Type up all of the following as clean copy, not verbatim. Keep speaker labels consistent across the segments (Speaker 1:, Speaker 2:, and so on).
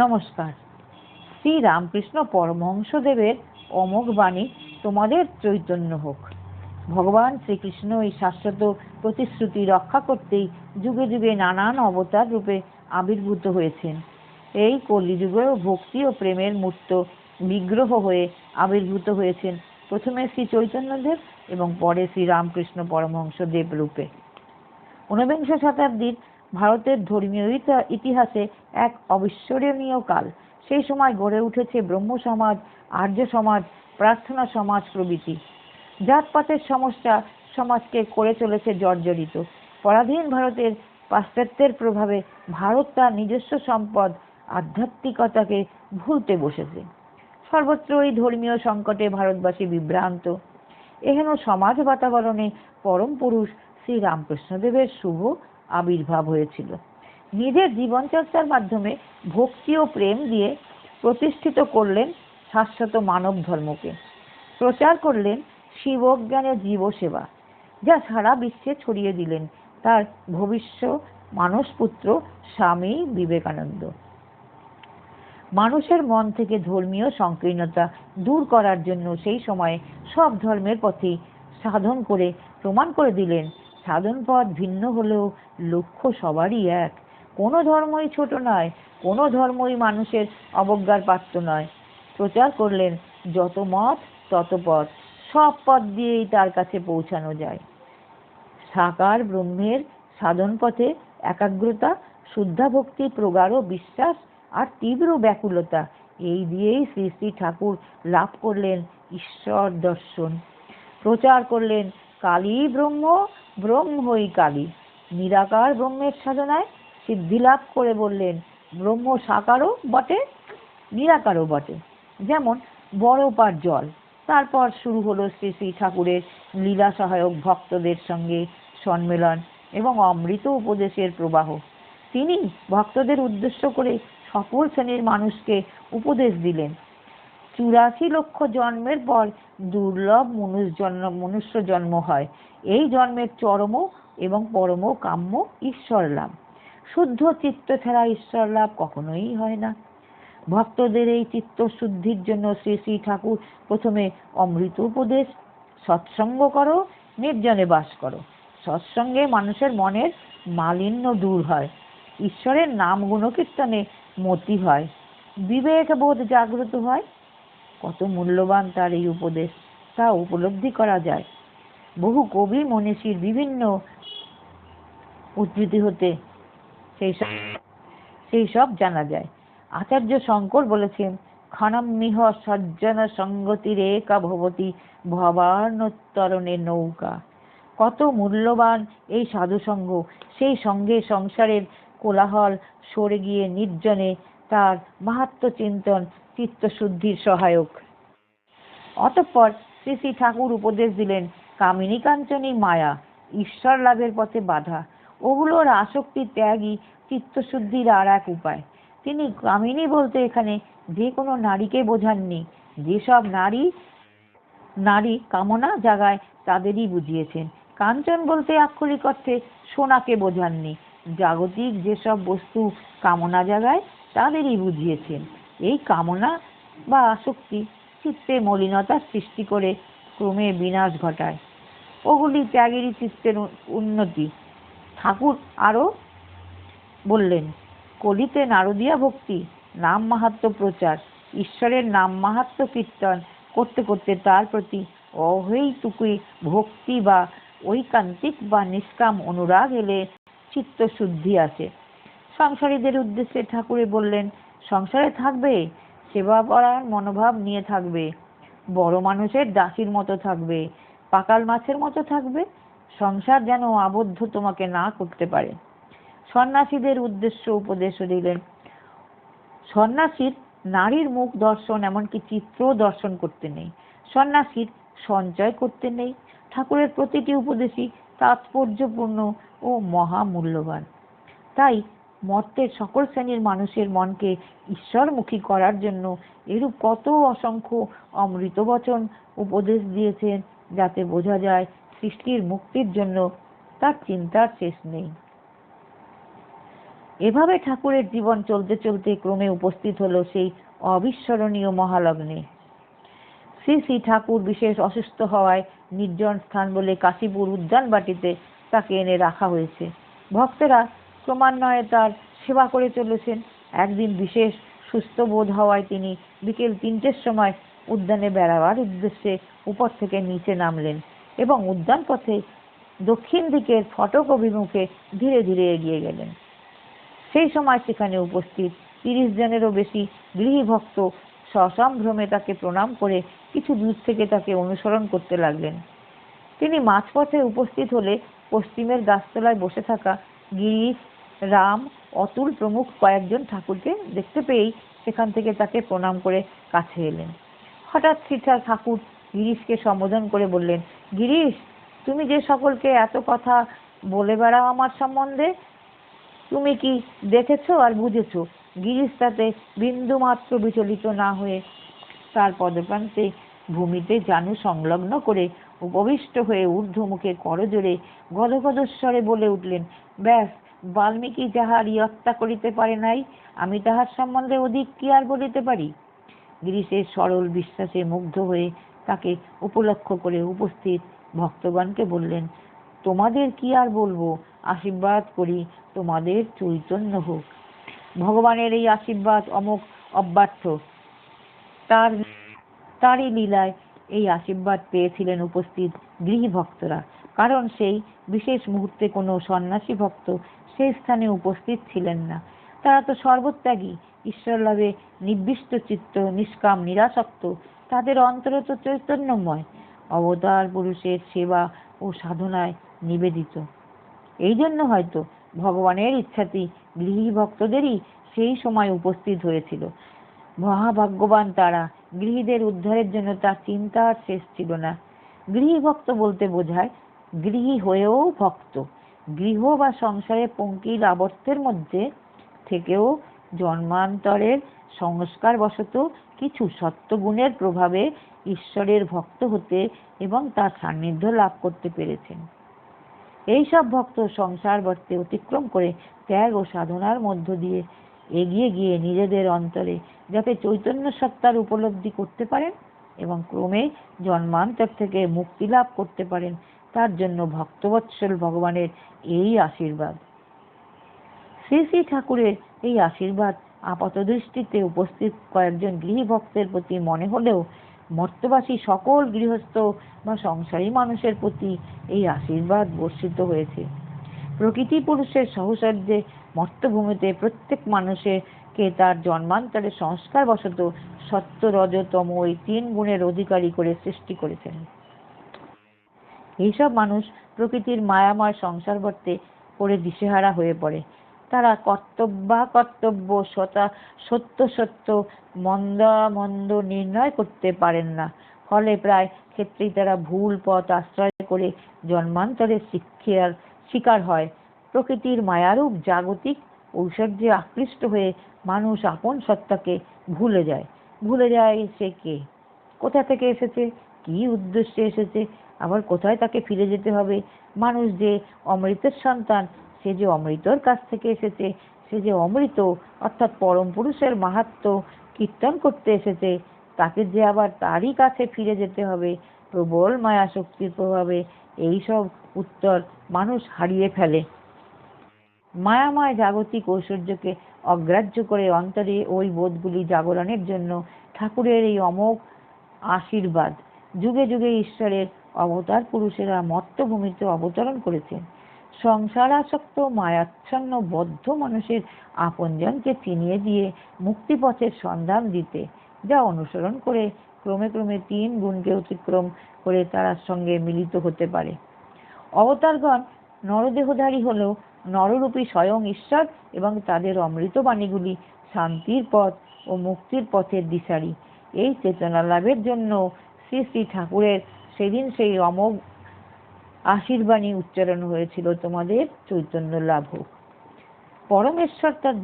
Speaker 1: নমস্কার। শ্রী রামকৃষ্ণ পরমহংসদেবের অমোঘ বাণী তোমাদের চৈতন্য হোক। ভগবান শ্রীকৃষ্ণ এই শাশ্বত প্রতিশ্রুতি রক্ষা করতেই যুগে যুগে নানান অবতার রূপে আবির্ভূত হয়েছেন। এই কলিযুগেও ভক্তি ও প্রেমের মূর্ত বিগ্রহ হয়ে আবির্ভূত হয়েছেন প্রথমে শ্রী চৈতন্যদেব এবং পরে শ্রী রামকৃষ্ণ পরমহংসদেব রূপে। ঊনবিংশ শতাব্দীর ভারতের ধর্মীয় ইতিহাসে এক অবিস্মরণীয় কাল। সেই সময় গড়ে উঠেছে ব্রহ্ম সমাজ, আর্য সমাজ, প্রার্থনা সমাজ প্রভৃতি। জাতপাতের সমস্যা সমাজকে করে চলেছে জর্জরিত। পরাধীন ভারতের পাশ্চাত্যের প্রভাবে ভারত তার নিজস্ব সম্পদ আধ্যাত্মিকতাকে ভুলতে বসেছে। সর্বত্র এই ধর্মীয় সংকটে ভারতবাসী বিভ্রান্ত। এহেন সমাজ বাতাবরণে পরম পুরুষ শ্রী রামকৃষ্ণদেবের শুভ আবির্ভাব হয়েছিল। নিজের জীবনচর্চার মাধ্যমে ভক্তি ও প্রেম দিয়ে প্রতিষ্ঠিত করলেন শাশ্বত মানব ধর্মকে। প্রচার করলেন শিবজ্ঞানের জীব সেবা, যা সারা বিশ্বে ছড়িয়ে দিলেন তার ভবিষ্য মানসপুত্র স্বামী বিবেকানন্দ। মানুষের মন থেকে ধর্মীয় সংকীর্ণতা দূর করার জন্য সেই সময়ে সব ধর্মের পথেই সাধন করে প্রমাণ করে দিলেন সাধন পথ ভিন্ন হলেও লক্ষ্য সবারই এক। কোনো ধর্মই ছোট নয়, কোনো ধর্মই মানুষের অবজ্ঞার পাত্র নয়। প্রচার করলেন যত মত তত পথ, সব পথ দিয়েই তার কাছে পৌঁছানো যায়। সাকার ব্রহ্মের সাধন পথে একাগ্রতা, শুদ্ধা ভক্তি, প্রগাঢ় বিশ্বাস আর তীব্র ব্যাকুলতা, এই দিয়েই শ্রী শ্রী ঠাকুর লাভ করলেন ঈশ্বর দর্শন। প্রচার করলেন কালী ব্রহ্ম, ব্রহ্মই কালী। নিরাকার ব্রহ্মের সাধনায় সিদ্ধি লাভ করে বললেন ব্রহ্ম সাকারও বটে, নিরাকারও বটে, যেমন বরফ আর জল। তারপর শুরু হলো শ্রী শ্রী ঠাকুরের লীলা সহায়ক ভক্তদের সঙ্গে সম্মেলন এবং অমৃত উপদেশের প্রবাহ। তিনি ভক্তদের উদ্দেশ্য করে সকল শ্রেণীর মানুষকে উপদেশ দিলেন। 84 লক্ষ জন্মের পর দুর্লভ মনুষ্য জন্ম হয়। এই জন্মের চরম এবং পরম কাম্য ঈশ্বর লাভ। শুদ্ধ চিত্ত ছাড়া ঈশ্বর লাভ কখনোই হয় না। ভক্তদের এই চিত্ত শুদ্ধির জন্য শ্রী শ্রী ঠাকুর প্রথমে অমৃত উপদেশ, সৎসঙ্গ করো, নির্জনে বাস করো। সৎসঙ্গে মানুষের মনের মালিন্য দূর হয়, ঈশ্বরের নাম গুণকীর্তনে মতি হয়, বিবেক বোধ জাগ্রত হয়। কত মূল্যবান তার এই উপদেশ, তা উপলব্ধি করা যায়। বহু কবি মনীষীর বিভিন্ন উদ্ধৃতি হতে সেই সব জানা যায়। আচার্য শঙ্কর বলেছেন, ক্ষণমিহ সজ্জন সঙ্গতির একা ভবতি ভবার্ণোত্তরণে নৌকা। কত মূল্যবান এই সাধুসঙ্গ! সেই সঙ্গে সংসারের কোলাহল সরে গিয়ে নির্জনে তার মাহাত্ম্য চিন্তন চিত্তশুদ্ধির সহায়ক। অতঃপর শ্রী শ্রী ঠাকুর উপদেশ দিলেন কামিনী কাঞ্চনী মায়া ঈশ্বর লাভের পথে বাধা। ওগুলোর আসক্তি ত্যাগই চিত্তশুদ্ধির আর এক উপায়। তিনি কামিনী বলতে এখানে যে কোনো নারীকে বোঝাননি। যেসব নারী কামনা জাগায় তাদেরই বুঝিয়েছেন। কাঞ্চন বলতে আক্ষরিক অর্থে সোনাকে বোঝাননি। জাগতিক যেসব বস্তু কামনা জাগায় তাদেরই বুঝিয়েছেন। এই কামনা বা আসক্তি চিত্তে মলিনতার সৃষ্টি করে ক্রমে বিনাশ ঘটায়। ওগুলি ত্যাগেরই চিত্তের উন্নতি। ঠাকুর আরো বললেন, কলিতে নারদীয়া ভক্তি, নাম মাহাত্ম্য প্রচার, ঈশ্বরের নাম মাহাত্ম্য কীর্তন করতে করতে তার প্রতি অহৈতুকী ভক্তি বা ঐকান্তিক বা নিষ্কাম অনুরাগ এলে চিত্ত শুদ্ধি আসে। সংসারীদের উদ্দেশ্যে ঠাকুরে বললেন, সংসারে থাকবে, সেবা পরায়ণ মনোভাব নিয়ে থাকবে, বড় মানুষের দাসীর মতো থাকবে, পাকাল মাছের মতো থাকবে। সংসার যেন আবদ্ধ তোমাকে না করতে পারে। সন্ন্যাসীদের উদ্দেশ্য উপদেশ দিলেন, সন্ন্যাসীর নারীর মুখ দর্শন এমনকি চিত্র দর্শন করতে নেই, সন্ন্যাসীর সঞ্চয় করতে নেই। ঠাকুরের প্রতিটি উপদেশই তাৎপর্যপূর্ণ ও মহামূল্যবান। তাই মর্তের সকল শ্রেণীর মানুষের মনকে ঈশ্বরমুখী করার জন্য এরূপ কত অসংখ্য অমৃত বচন উপদেশ দিয়েছেন, যাতে বোঝা যায় সৃষ্টির মুক্তির জন্য তার চিন্তার শেষ নেই। এভাবে ঠাকুরের জীবন চলতে চলতে ক্রমে উপস্থিত হলো সেই অবিস্মরণীয় মহালগ্নে। শ্রী শ্রী ঠাকুর বিশেষ অসুস্থ হওয়ায় নির্জন স্থান বলে কাশীপুর উদ্যান বাটিতে তাকে এনে রাখা হয়েছে। ভক্তরা ক্রমান্বয়ে তার সেবা করে চলেছেন। একদিন বিশেষ সুস্থ বোধ হওয়ায় তিনি বিকেল 3টের সময় উদ্যানে বেড়াবার উদ্দেশ্যে উপর থেকে নিচে নামলেন এবং উদ্যান পথে দক্ষিণ দিকের ফটক অভিমুখে ধীরে ধীরে এগিয়ে গেলেন। সেই সময় সেখানে উপস্থিত 30 জনেরও বেশি গৃহী ভক্ত সসম্ভ্রমে তাকে প্রণাম করে কিছু দূর থেকে তাকে অনুসরণ করতে লাগলেন। তিনি মাঝপথে উপস্থিত হলে পশ্চিমের গাছতলায় বসে থাকা গিরিশ, রাম, অতুল প্রমুখ কয়েকজন ঠাকুরকে দেখতে পেয়েই সেখান থেকে তাকে প্রণাম করে কাছে এলেন। হঠাৎ শ্রীঠার ঠাকুর গিরিশকে সম্বোধন করে বললেন, গিরিশ, তুমি যে সকলকে এত কথা বলে বেড়াও আমার সম্বন্ধে, তুমি কি দেখেছো আর বুঝেছো? গিরিশ তাতে বিন্দু মাত্র বিচলিত না হয়ে তার পদপ্রান্তে ভূমিতে জানু সংলগ্ন করে উপবিষ্ট হয়ে ঊর্ধ্বমুখে করজোড়ে গদগদস্বরে বলে উঠলেন, ব্যাস, বাল্মীকি যাহার ইয়ত্তা করিতে পারে নাই, আমি তাহার সম্বন্ধে অধিক কি আর বলিতে পারি? গিরিশের সরল বিশ্বাসে মুগ্ধ হয়ে তাকে উপলক্ষ করে উপস্থিত ভক্তগণকে বললেন, তোমাদের কি আর বলবো, আশীর্বাদ করি তোমাদের চৈতন্য হোক। ভগবানের এই আশীর্বাদ অমোঘ অব্যর্থ। তারই লীলায় এই আশীর্বাদ পেয়েছিলেন উপস্থিত গৃহী ভক্তরা, কারণ সেই বিশেষ মুহূর্তে কোনো সন্ন্যাসী ভক্ত সেই স্থানে উপস্থিত ছিলেন না। তারা তো সর্বত্যাগী, ঈশ্বর লাভে নির্দিষ্ট চিত্ত, নিষ্কাম, নিরাসক্ত। তাদের অন্তর তো চৈতন্যময়, অবতার পুরুষের সেবা ও সাধনায় নিবেদিত। এই জন্য হয়তো ভগবানের ইচ্ছাতেই গৃহী ভক্তদেরই সেই সময় উপস্থিত হয়েছিল। মহাভাগ্যবান তারা। গৃহীদের উদ্ধারের জন্য তার চিন্তার শেষ ছিল না। গৃহী ভক্ত বলতে বোঝায় গৃহী হয়েও ভক্ত, গৃহ বা সংসারে পঙ্কিল আবর্তের মধ্যে থেকেও জন্মান্তরের সংস্কার বশত কিছু সত্যগুণের প্রভাবে ঈশ্বরের ভক্ত হতে এবং তার সান্নিধ্য লাভ করতে পেরেছেন। এইসব ভক্ত সংসার বর্তে অতিক্রম করে ত্যাগ ও সাধনার মধ্য দিয়ে এগিয়ে গিয়ে নিজেদের অন্তরে যাতে চৈতন্য সত্তার উপলব্ধি করতে পারেন এবং ক্রমে জন্মান্তর থেকে মুক্তি লাভ করতে পারেন, তার জন্য ভক্তবৎসল ভগবানের এই আশীর্বাদ। শ্রী শ্রী ঠাকুরের এই আশীর্বাদ আপাত দৃষ্টিতে উপস্থিত কয়েকজন গৃহী ভক্তের প্রতি মনে হলেও মর্তবাসী সকল গৃহস্থ বা সংসারী মানুষের প্রতি এই আশীর্বাদ বর্ষিত হয়েছে। প্রকৃতি পুরুষের সহচর্যে মর্তভূমিতে প্রত্যেক মানুষকে তার জন্মান্তরে সংস্কার বশত সত্য, রজ, তম এই 3 গুণের অধিকারী করে সৃষ্টি করেছেন। এইসব মানুষ প্রকৃতির মায়াময় সংসার বর্তে পড়ে দিশেহারা হয়ে পড়ে। তারা কর্তব্য সত্য সত্য, মন্দা মন্দ নির্ণয় করতে পারেন না। ফলে প্রায় ক্ষেত্রেই তারা ভুল পথ আশ্রয় করে জন্মান্তরের শিকার হয়। প্রকৃতির মায়ারূপ জাগতিক ঐশ্বর্যে আকৃষ্ট হয়ে মানুষ আপন সত্তাকে ভুলে যায় সে কে, কোথা থেকে এসেছে, কি উদ্দেশ্যে এসেছে, আবার কোথায় তাকে ফিরে যেতে হবে। মানুষ যে অমৃতের সন্তান, সে যে অমৃতর কাছ থেকে এসেছে, সে যে অমৃত অর্থাৎ পরম পুরুষের মাহাত্ম্য কীর্তন করতে এসেছে, তাকে যে আবার তারই কাছে ফিরে যেতে হবে প্রবল মায়া শক্তির প্রভাবে, এইসব উত্তর মানুষ হারিয়ে ফেলে। মায়াময় জাগতিক ঐশ্বর্যকে অগ্রাহ্য করে অন্তরে ওই বোধগুলি জাগরণের জন্য ঠাকুরের এই অমোঘ আশীর্বাদ। যুগে যুগে ঈশ্বরের অবতার পুরুষেরা মর্তভূমিতে অবতরণ করেছেন সংসারাসক্ত মায়াচ্ছন্ন বদ্ধ মানুষের আপনজনকে চিনিয়ে দিয়ে মুক্তিপথের সন্ধান দিতে, যা অনুসরণ করে ক্রমে ক্রমে 3 গুণকে অতিক্রম করে তার সঙ্গে মিলিত হতে পারে। অবতারগণ নরদেহধারী হলেও নররূপী স্বয়ং ঈশ্বর এবং তাদের অমৃত বাণীগুলি শান্তির পথ ও মুক্তির পথের দিশারি। এই চেতনা লাভের জন্য শ্রী শ্রী ঠাকুরের সেদিন সেই অমোঘ আশীর্বাণী উচ্চারণ হয়েছিল, তোমাদের চৈতন্য লাভ হোক। পরমেশ্বর তার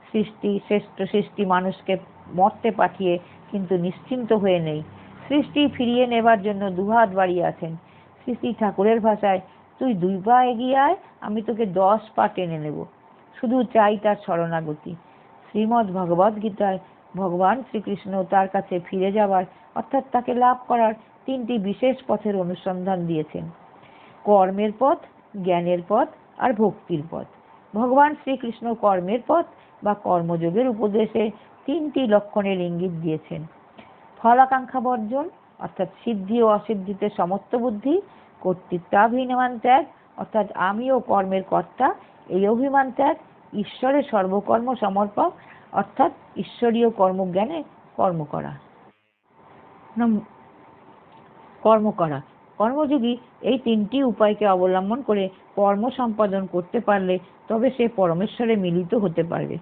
Speaker 1: শ্রেষ্ঠ সৃষ্টি মানুষকে মর্তে পাঠিয়ে কিন্তু নিশ্চিন্ত হয়ে নেই, সৃষ্টি ফিরিয়ে নেবার জন্য দুহাত বাড়িয়ে আছেন। শ্রী শ্রী ঠাকুরের ভাষায়, তুই 2 পা এগিয়ে আয়, আমি তোকে 10 পা টেনে নেব। শুধু চাই তার শরণাগতি। শ্রীমদ্ ভগবদ গীতায় ভগবান শ্রীকৃষ্ণ তার কাছে ফিরে যাবার অর্থাৎ তাকে লাভ করার 3টি বিশেষ পথের অনুসন্ধান দিয়েছেন: কর্মের পথ, জ্ঞানের পথ আর ভক্তির পথ। ভগবান শ্রীকৃষ্ণ কর্মের পথ বা কর্মযোগের উপদেশে 3টি লক্ষণের ইঙ্গিত দিয়েছেন: ফলাকাঙ্ক্ষা বর্জন অর্থাৎ সিদ্ধি ও অসিদ্ধিতে সমত্ব বুদ্ধি, কর্তৃত্বাভিমান ত্যাগ অর্থাৎ আমিও কর্মের কর্তা এই অভিমান ত্যাগ, ঈশ্বরের সর্বকর্ম সমর্পক অর্থাৎ ঈশ্বরীয় কর্মজ্ঞানে কর্ম করা। কর্মযোগী এই 3টি উপায়কে অবলম্বন করে কর্ম সম্পাদন করতে পারলে তবে সে পরমেশ্বরে মিলিত হতে পারবে।